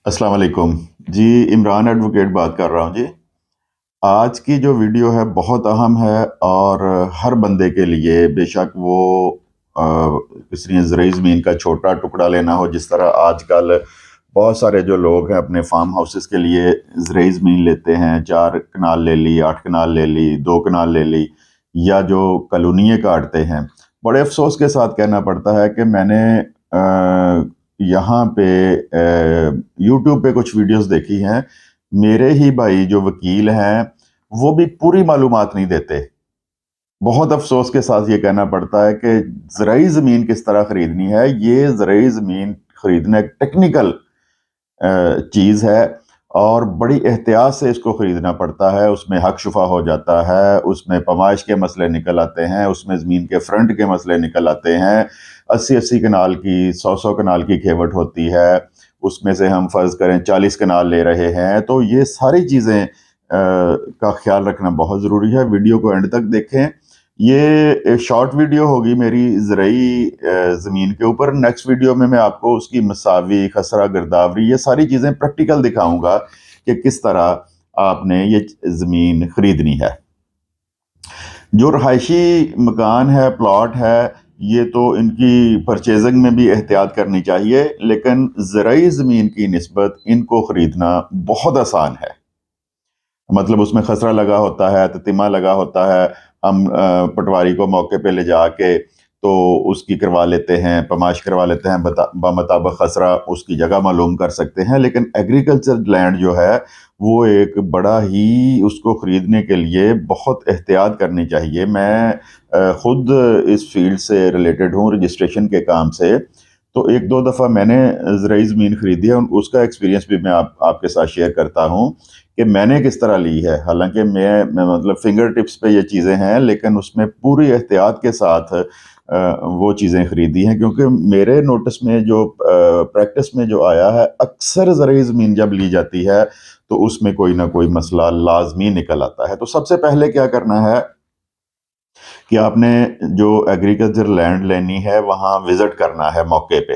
السلام علیکم جی، عمران ایڈوکیٹ بات کر رہا ہوں جی۔ آج کی جو ویڈیو ہے بہت اہم ہے اور ہر بندے کے لیے، بے شک وہ کسی زرعی زمین کا چھوٹا ٹکڑا لینا ہو، جس طرح آج کل بہت سارے جو لوگ ہیں اپنے فارم ہاؤسز کے لیے زرعی زمین لیتے ہیں، 4 کنال لے لی، 8 کنال لے لی، 2 کنال لے لی، یا جو کالونیاں کاٹتے ہیں۔ بڑے افسوس کے ساتھ کہنا پڑتا ہے کہ میں نے یہاں پہ یوٹیوب پہ کچھ ویڈیوز دیکھی ہیں، میرے ہی بھائی جو وکیل ہیں وہ بھی پوری معلومات نہیں دیتے۔ بہت افسوس کے ساتھ یہ کہنا پڑتا ہے کہ زرعی زمین کس طرح خریدنی ہے، یہ زرعی زمین خریدنا ایک ٹیکنیکل چیز ہے اور بڑی احتیاط سے اس کو خریدنا پڑتا ہے۔ اس میں حق شفا ہو جاتا ہے، اس میں پیمائش کے مسئلے نکل آتے ہیں، اس میں زمین کے فرنٹ کے مسئلے نکل آتے ہیں۔ 80 کنال کی، 100 کنال کی کھیوٹ ہوتی ہے، اس میں سے ہم فرض کریں 40 کنال لے رہے ہیں، تو یہ ساری چیزیں کا خیال رکھنا بہت ضروری ہے۔ ویڈیو کو اینڈ تک دیکھیں۔ یہ ایک شارٹ ویڈیو ہوگی میری زرعی زمین کے اوپر۔ نیکسٹ ویڈیو میں آپ کو اس کی مساوی، خسرہ، گرداوری، یہ ساری چیزیں پریکٹیکل دکھاؤں گا کہ کس طرح آپ نے یہ زمین خریدنی ہے۔ جو رہائشی مکان ہے، پلاٹ ہے، یہ تو ان کی پرچیزنگ میں بھی احتیاط کرنی چاہیے، لیکن زرعی زمین کی نسبت ان کو خریدنا بہت آسان ہے۔ مطلب اس میں خسرہ لگا ہوتا ہے، تتمہ لگا ہوتا ہے، ہم پٹواری کو موقع پہ لے جا کے تو اس کی کروا لیتے ہیں، پیمائش کروا لیتے ہیں، بمطابق خسرہ اس کی جگہ معلوم کر سکتے ہیں۔ لیکن ایگریکلچر لینڈ جو ہے وہ ایک بڑا ہی، اس کو خریدنے کے لیے بہت احتیاط کرنی چاہیے۔ میں خود اس فیلڈ سے ریلیٹڈ ہوں، رجسٹریشن کے کام سے، تو 1-2 دفعہ میں نے زرعی زمین خریدی ہے، اس کا ایکسپیرینس بھی میں آپ کے ساتھ شیئر کرتا ہوں کہ میں نے کس طرح لی ہے۔ حالانکہ میں مطلب فنگر ٹپس پہ یہ چیزیں ہیں، لیکن اس میں پوری احتیاط کے ساتھ وہ چیزیں خریدی ہیں، کیونکہ میرے نوٹس میں جو پریکٹس میں جو آیا ہے، اکثر زرعی زمین جب لی جاتی ہے تو اس میں کوئی نہ کوئی مسئلہ لازمی نکل آتا ہے۔ تو سب سے پہلے کیا کرنا ہے کہ آپ نے جو ایگریکلچر لینڈ لینی ہے وہاں وزٹ کرنا ہے موقع پہ۔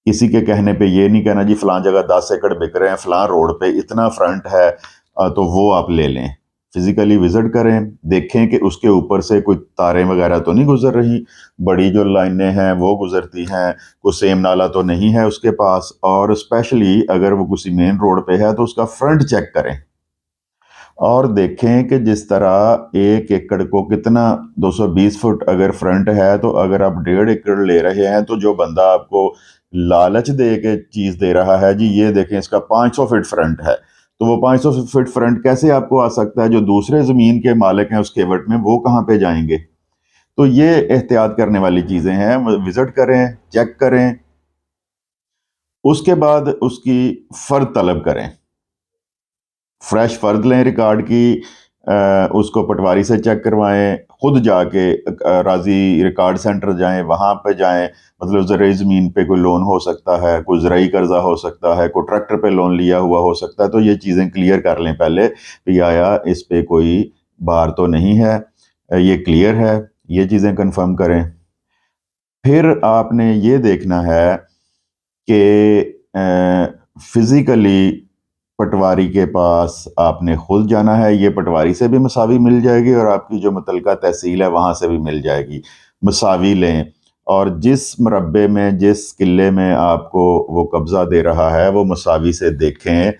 کسی کے کہنے پہ یہ نہیں کہنا جی فلاں جگہ 10 ایکڑ بک رہے ہیں، فلاں روڈ پہ اتنا فرنٹ ہے تو وہ آپ لے لیں۔ فزیکلی وزٹ کریں، دیکھیں کہ اس کے اوپر سے کوئی تاریں وغیرہ تو نہیں گزر رہی، بڑی جو لائنیں ہیں وہ گزرتی ہیں، کوئی سیم نالا تو نہیں ہے اس کے پاس، اور اسپیشلی اگر وہ کسی مین روڈ پہ ہے تو اس کا فرنٹ چیک کریں اور دیکھیں کہ جس طرح 1 ایکڑ کو کتنا 220 فٹ اگر فرنٹ ہے، تو اگر آپ 1.5 ایکڑ لے رہے ہیں تو جو بندہ آپ کو لالچ دے کے چیز دے رہا ہے جی یہ دیکھیں اس کا 500 فٹ فرنٹ ہے، تو وہ 500 فٹ فرنٹ کیسے آپ کو آ سکتا ہے؟ جو دوسرے زمین کے مالک ہیں اس کھیوٹ میں، وہ کہاں پہ جائیں گے؟ تو یہ احتیاط کرنے والی چیزیں ہیں۔ وزٹ کریں، چیک کریں، اس کے بعد اس کی فرد طلب کریں، فریش فرد لیں ریکارڈ کی، اس کو پٹواری سے چیک کروائیں، خود جا کے راضی ریکارڈ سینٹر جائیں، وہاں پہ جائیں۔ مطلب زرعی زمین پہ کوئی لون ہو سکتا ہے، کوئی زرعی قرضہ ہو سکتا ہے، کوئی ٹریکٹر پہ لون لیا ہوا ہو سکتا ہے، تو یہ چیزیں کلیئر کر لیں پہلے کہ آیا اس پہ کوئی بار تو نہیں ہے، یہ کلیئر ہے، یہ چیزیں کنفرم کریں۔ پھر آپ نے یہ دیکھنا ہے کہ فزیکلی پٹواری کے پاس آپ نے خود جانا ہے، یہ پٹواری سے بھی مساوی مل جائے گی اور آپ کی جو متعلقہ تحصیل ہے وہاں سے بھی مل جائے گی۔ مساوی لیں اور جس مربع میں، جس قلعے میں آپ کو وہ قبضہ دے رہا ہے وہ مساوی سے دیکھیں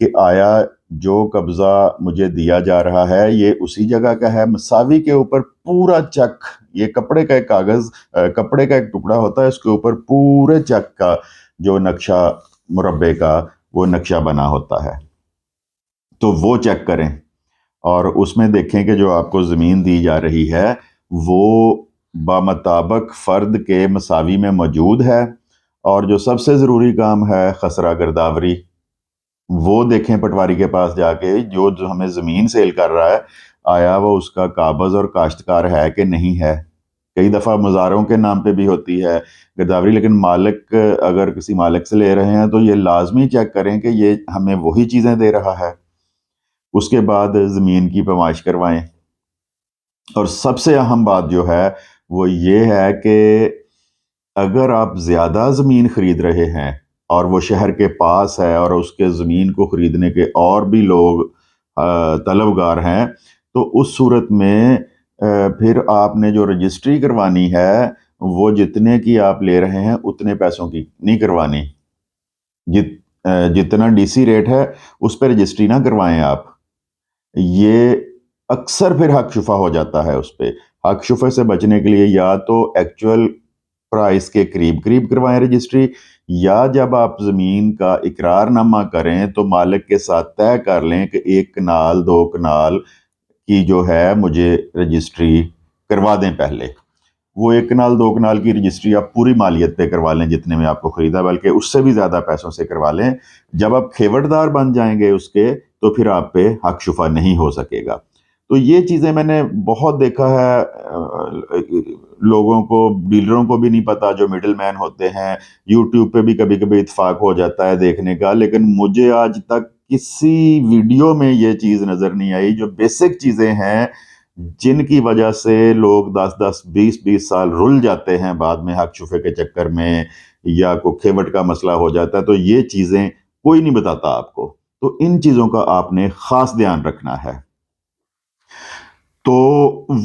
کہ آیا جو قبضہ مجھے دیا جا رہا ہے یہ اسی جگہ کا ہے۔ مساوی کے اوپر پورا چک، یہ کپڑے کا ایک کاغذ، کپڑے کا ایک ٹکڑا ہوتا ہے، اس کے اوپر پورے چک کا جو نقشہ مربع کا وہ نقشہ بنا ہوتا ہے، تو وہ چیک کریں اور اس میں دیکھیں کہ جو آپ کو زمین دی جا رہی ہے وہ بمطابق فرد کے مساوی میں موجود ہے۔ اور جو سب سے ضروری کام ہے خسرہ گرداوری، وہ دیکھیں پٹواری کے پاس جا کے، جو ہمیں زمین سیل کر رہا ہے آیا وہ اس کا قابض اور کاشتکار ہے کہ نہیں ہے۔ کئی دفعہ مزاروں کے نام پہ بھی ہوتی ہے گرداوری، لیکن مالک، اگر کسی مالک سے لے رہے ہیں تو یہ لازمی چیک کریں کہ یہ ہمیں وہی چیزیں دے رہا ہے۔ اس کے بعد زمین کی پیمائش کروائیں۔ اور سب سے اہم بات جو ہے وہ یہ ہے کہ اگر آپ زیادہ زمین خرید رہے ہیں اور وہ شہر کے پاس ہے اور اس کے زمین کو خریدنے کے اور بھی لوگ طلبگار ہیں، تو اس صورت میں پھر آپ نے جو رجسٹری کروانی ہے وہ جتنے کی آپ لے رہے ہیں اتنے پیسوں کی نہیں کروانی، جتنا ڈی سی ریٹ ہے اس پہ رجسٹری نہ کروائیں آپ۔ یہ اکثر پھر حق شفا ہو جاتا ہے اس پہ۔ حق شفا سے بچنے کے لیے یا تو ایکچول پرائس کے قریب قریب کروائیں رجسٹری، یا جب آپ زمین کا اقرار نامہ کریں تو مالک کے ساتھ طے کر لیں کہ 1 کنال 2 کنال کی جو ہے مجھے رجسٹری کروا دیں پہلے۔ وہ 1 کنال 2 کنال کی رجسٹری آپ پوری مالیت پہ کروا لیں جتنے میں آپ کو خریدا، بلکہ اس سے بھی زیادہ پیسوں سے کروا لیں۔ جب آپ کھیوٹدار بن جائیں گے اس کے تو پھر آپ پہ حق شفا نہیں ہو سکے گا۔ تو یہ چیزیں میں نے بہت دیکھا ہے، لوگوں کو، ڈیلروں کو بھی نہیں پتا جو مڈل مین ہوتے ہیں۔ یوٹیوب پہ بھی کبھی کبھی اتفاق ہو جاتا ہے دیکھنے کا، لیکن مجھے آج تک کسی ویڈیو میں یہ چیز نظر نہیں آئی جو بیسک چیزیں ہیں جن کی وجہ سے لوگ 10 20 سال رل جاتے ہیں بعد میں حق شفے کے چکر میں، یا کوئی کھیوٹ کا مسئلہ ہو جاتا ہے۔ تو یہ چیزیں کوئی نہیں بتاتا آپ کو، تو ان چیزوں کا آپ نے خاص دھیان رکھنا ہے۔ تو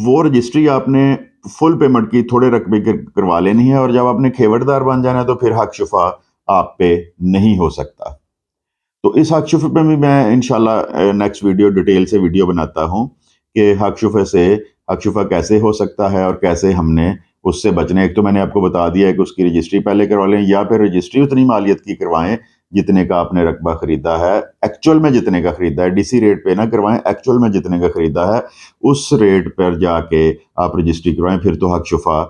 وہ رجسٹری آپ نے فل پیمنٹ کی تھوڑے رقبے کروا لینی ہے، اور جب آپ نے کھیوٹدار بن جانا ہے تو پھر حق شفا آپ پہ نہیں ہو سکتا۔ تو اس حق شفے پہ بھی میں انشاءاللہ نیکسٹ ویڈیو ڈیٹیل سے ویڈیو بناتا ہوں کہ حق شفے سے حق شفا کیسے ہو سکتا ہے اور کیسے ہم نے اس سے بچنا ہے۔ ایک تو میں نے آپ کو بتا دیا ہے کہ اس کی رجسٹری پہلے کروا لیں، یا پھر رجسٹری اتنی مالیت کی کروائیں جتنے کا آپ نے رقبہ خریدا ہے، ایکچول میں جتنے کا خریدا ہے، ڈی سی ریٹ پہ نہ کروائیں، ایکچول میں جتنے کا خریدا ہے اس ریٹ پر جا کے آپ رجسٹری کروائیں، پھر تو حق شفا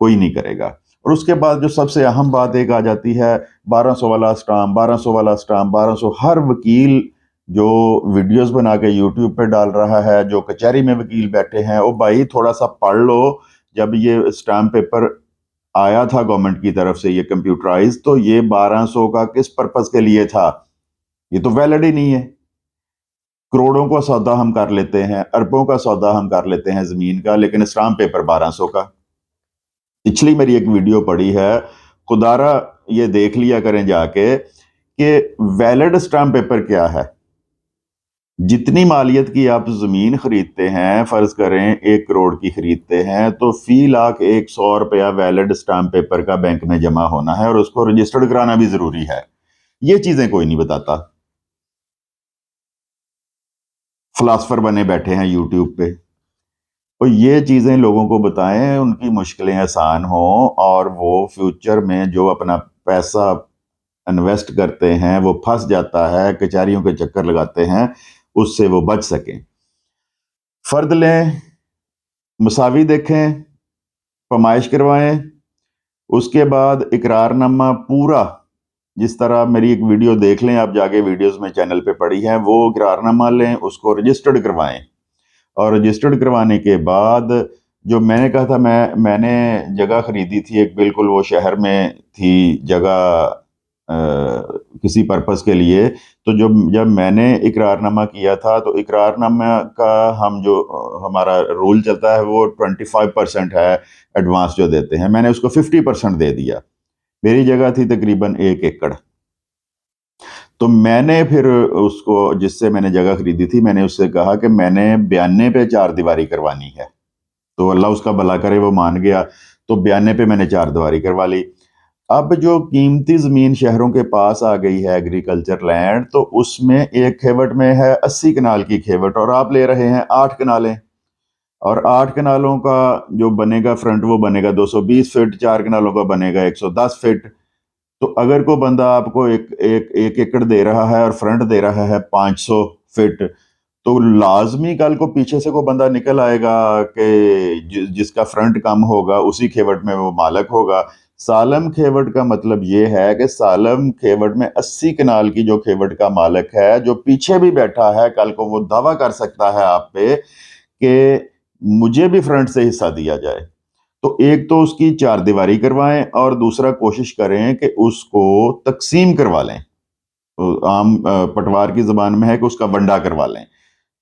کوئی نہیں کرے گا۔ اور اس کے بعد جو سب سے اہم بات ایک آ جاتی ہے 1200 والا اسٹامپ، 1200 والا اسٹامپ، 1200۔ ہر وکیل جو ویڈیوز بنا کے یوٹیوب پہ ڈال رہا ہے، جو کچہری میں وکیل بیٹھے ہیں، او بھائی تھوڑا سا پڑھ لو۔ جب یہ اسٹامپ پیپر آیا تھا گورنمنٹ کی طرف سے یہ کمپیوٹرائز، تو یہ 1200 کا کس پرپس کے لیے تھا؟ یہ تو ویلڈ ہی نہیں ہے۔ کروڑوں کا سودا ہم کر لیتے ہیں، اربوں کا سودا ہم کر لیتے ہیں زمین کا، لیکن اسٹامپ پیپر 1200 کا۔ پچھلی میری ایک ویڈیو پڑی ہے، خدارہ یہ دیکھ لیا کریں جا کے کہ ویلڈ اسٹامپ پیپر کیا ہے۔ جتنی مالیت کی آپ زمین خریدتے ہیں، فرض کریں 1 کروڑ کی خریدتے ہیں، تو فی لاکھ 100 روپیہ ویلڈ اسٹامپ پیپر کا بینک میں جمع ہونا ہے، اور اس کو رجسٹرڈ کرانا بھی ضروری ہے۔ یہ چیزیں کوئی نہیں بتاتا۔ فلاسفر بنے بیٹھے ہیں یوٹیوب پہ، اور یہ چیزیں لوگوں کو بتائیں، ان کی مشکلیں آسان ہوں، اور وہ فیوچر میں جو اپنا پیسہ انویسٹ کرتے ہیں وہ پھنس جاتا ہے، کچہریوں کے چکر لگاتے ہیں، اس سے وہ بچ سکیں۔ فرد لیں، مساوی دیکھیں، پیمائش کروائیں، اس کے بعد اقرار نامہ پورا، جس طرح میری ایک ویڈیو دیکھ لیں آپ جا کے، ویڈیوز میں چینل پہ پڑی ہیں، وہ اقرار نامہ لیں، اس کو رجسٹرڈ کروائیں، اور رجسٹرڈ کروانے کے بعد جو میں نے کہا تھا، میں نے جگہ خریدی تھی ایک، بالکل وہ شہر میں تھی جگہ کسی پرپس کے لیے، تو جب میں نے اقرار نامہ کیا تھا تو اقرار نامہ کا جو ہمارا رول چلتا ہے وہ 25% ہے ایڈوانس جو دیتے ہیں، میں نے اس کو 50% دے دیا۔ میری جگہ تھی تقریباً 1 ایکڑ، تو میں نے پھر اس کو، جس سے میں نے جگہ خریدی تھی، میں نے اس سے کہا کہ میں نے 92 پہ 4 دیواری کروانی ہے، تو اللہ اس کا بھلا کرے وہ مان گیا، تو 92 پہ میں نے 4 دیواری کروا لی۔ اب جو قیمتی زمین شہروں کے پاس آ گئی ہے ایگریکلچر لینڈ، تو اس میں ایک کھیوٹ میں ہے 80 کنال کی کھیوٹ، اور آپ لے رہے ہیں 8 کنالیں، اور 8 کنالوں کا جو بنے گا فرنٹ وہ بنے گا 220 فٹ، 4 کنالوں کا بنے گا 110 فٹ۔ تو اگر کوئی بندہ آپ کو ایک ایکڑ دے رہا ہے اور فرنٹ دے رہا ہے 500 فٹ، تو لازمی کل کو پیچھے سے کوئی بندہ نکل آئے گا کہ جس کا فرنٹ کم ہوگا اسی کھیوٹ میں وہ مالک ہوگا۔ سالم کھیوٹ کا مطلب یہ ہے کہ سالم کھیوٹ میں 80 کنال کی جو کھیوٹ کا مالک ہے، جو پیچھے بھی بیٹھا ہے، کل کو وہ دعویٰ کر سکتا ہے آپ پہ کہ مجھے بھی فرنٹ سے حصہ دیا جائے۔ تو ایک تو اس کی 4 دیواری کروائیں، اور دوسرا کوشش کریں کہ اس کو تقسیم کروا لیں، عام پٹوار کی زبان میں ہے کہ اس کا ونڈا کروا لیں۔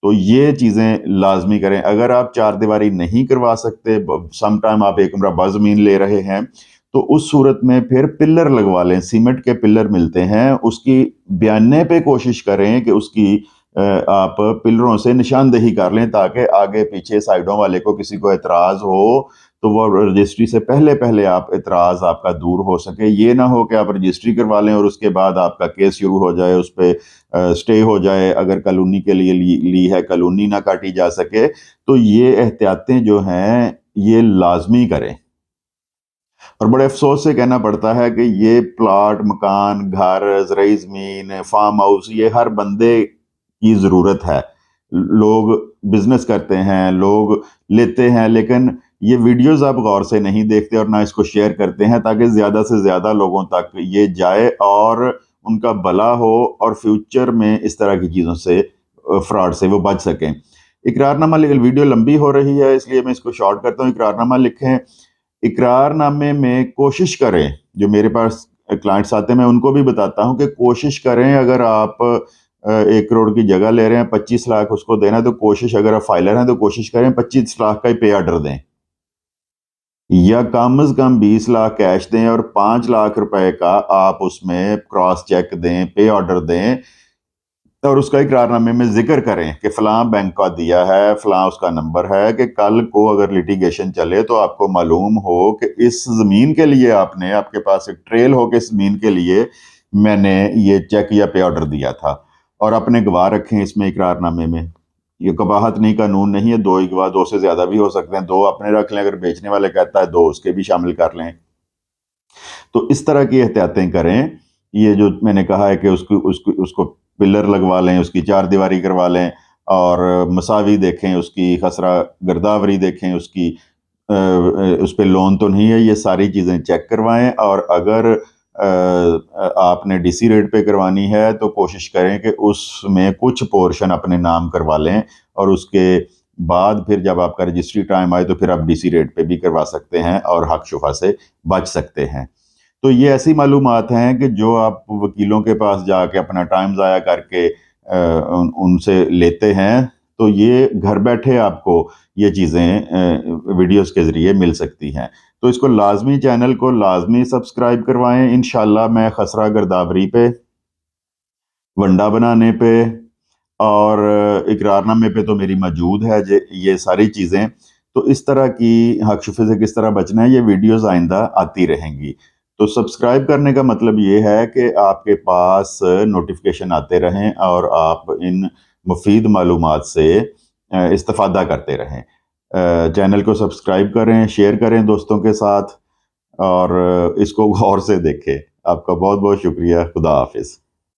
تو یہ چیزیں لازمی کریں۔ اگر آپ 4 دیواری نہیں کروا سکتے، سم ٹائم آپ ایک مربع زمین لے رہے ہیں، تو اس صورت میں پھر پلر لگوا لیں، سیمنٹ کے پلر ملتے ہیں، اس کی بیاننے پہ کوشش کریں کہ اس کی آپ پلروں سے نشاندہی کر لیں تاکہ آگے پیچھے سائیڈوں والے کو کسی کو اعتراض ہو تو وہ رجسٹری سے پہلے آپ اعتراض آپ کا دور ہو سکے. یہ نہ ہو کہ آپ رجسٹری کروا لیں اور اس کے بعد آپ کا کیس شروع ہو جائے، اس پہ سٹے ہو جائے، اگر کالونی کے لیے لی ہے کالونی نہ کاٹی جا سکے. تو یہ احتیاطیں جو ہیں یہ لازمی کریں. اور بڑے افسوس سے کہنا پڑتا ہے کہ یہ پلاٹ، مکان، گھر، زرعی زمین، فارم ہاؤس، یہ ہر بندے کی ضرورت ہے. لوگ بزنس کرتے ہیں، لوگ لیتے ہیں، لیکن یہ ویڈیوز آپ غور سے نہیں دیکھتے اور نہ اس کو شیئر کرتے ہیں تاکہ زیادہ سے زیادہ لوگوں تک یہ جائے اور ان کا بھلا ہو اور فیوچر میں اس طرح کی چیزوں سے، فراڈ سے وہ بچ سکیں. اقرارنامہ ویڈیو لمبی ہو رہی ہے اس لیے میں اس کو شارٹ کرتا ہوں. اقرارنامہ لکھیں. اقرار نامے میں کوشش کریں، جو میرے پاس کلائنٹس آتے ہیں میں ان کو بھی بتاتا ہوں کہ کوشش کریں، اگر آپ 1 کروڑ کی جگہ لے رہے ہیں 25 لاکھ اس کو دینا ہے تو کوشش، اگر آپ فائلر ہیں تو کوشش کریں 25 لاکھ کا ہی پے آرڈر دیں، یا کم از کم 20 لاکھ کیش دیں اور 5 لاکھ روپے کا آپ اس میں کراس چیک دیں، پے آرڈر دیں، اور اس کا اقرار نامے میں ذکر کریں کہ فلاں بینک کا دیا ہے، فلاں اس کا نمبر ہے، کہ کل کو اگر لیٹیگیشن چلے تو آپ کو معلوم ہو کہ اس زمین کے لیے آپ کے پاس ایک ٹریل ہو کہ اس زمین کے لیے میں نے یہ چیک یا پے آرڈر دیا تھا. اور اپنے گواہ رکھیں اس میں اقرار نامے میں. یہ قباحت نہیں، قانون نہیں ہے، 2 ہی گواہ، 2 سے زیادہ بھی ہو سکتے ہیں، 2 اپنے رکھ لیں، اگر بیچنے والے کہتا ہے 2 اس کے بھی شامل کر لیں. تو اس طرح کی احتیاطیں کریں. یہ جو میں نے کہا ہے کہ اس کو پلر لگوا لیں، اس کی 4 دیواری کروا لیں، اور مساوی دیکھیں، اس کی خسرہ گرداوری دیکھیں، اس پہ لون تو نہیں ہے، یہ ساری چیزیں چیک کروائیں. اور اگر آپ نے ڈی سی ریٹ پہ کروانی ہے تو کوشش کریں کہ اس میں کچھ پورشن اپنے نام کروا لیں، اور اس کے بعد پھر جب آپ کا رجسٹری ٹائم آئے تو پھر آپ ڈی سی ریٹ پہ بھی کروا سکتے ہیں اور حق شفا سے بچ سکتے ہیں. تو یہ ایسی معلومات ہیں کہ جو آپ وکیلوں کے پاس جا کے اپنا ٹائم ضائع کر کے ان سے لیتے ہیں، تو یہ گھر بیٹھے آپ کو یہ چیزیں ویڈیوز کے ذریعے مل سکتی ہیں. تو اس کو لازمی، چینل کو لازمی سبسکرائب کروائیں. انشاءاللہ میں خسرہ گرداوری پہ، ونڈا بنانے پہ اور اقرارنامے پہ تو میری موجود ہے یہ ساری چیزیں. تو اس طرح کی حق شفے سے کس طرح بچنا ہے، یہ ویڈیوز آئندہ آتی رہیں گی. تو سبسکرائب کرنے کا مطلب یہ ہے کہ آپ کے پاس نوٹیفیکیشن آتے رہیں اور آپ ان مفید معلومات سے استفادہ کرتے رہیں. چینل کو سبسکرائب کریں، شیئر کریں دوستوں کے ساتھ، اور اس کو غور سے دیکھیں. آپ کا بہت بہت شکریہ. خدا حافظ.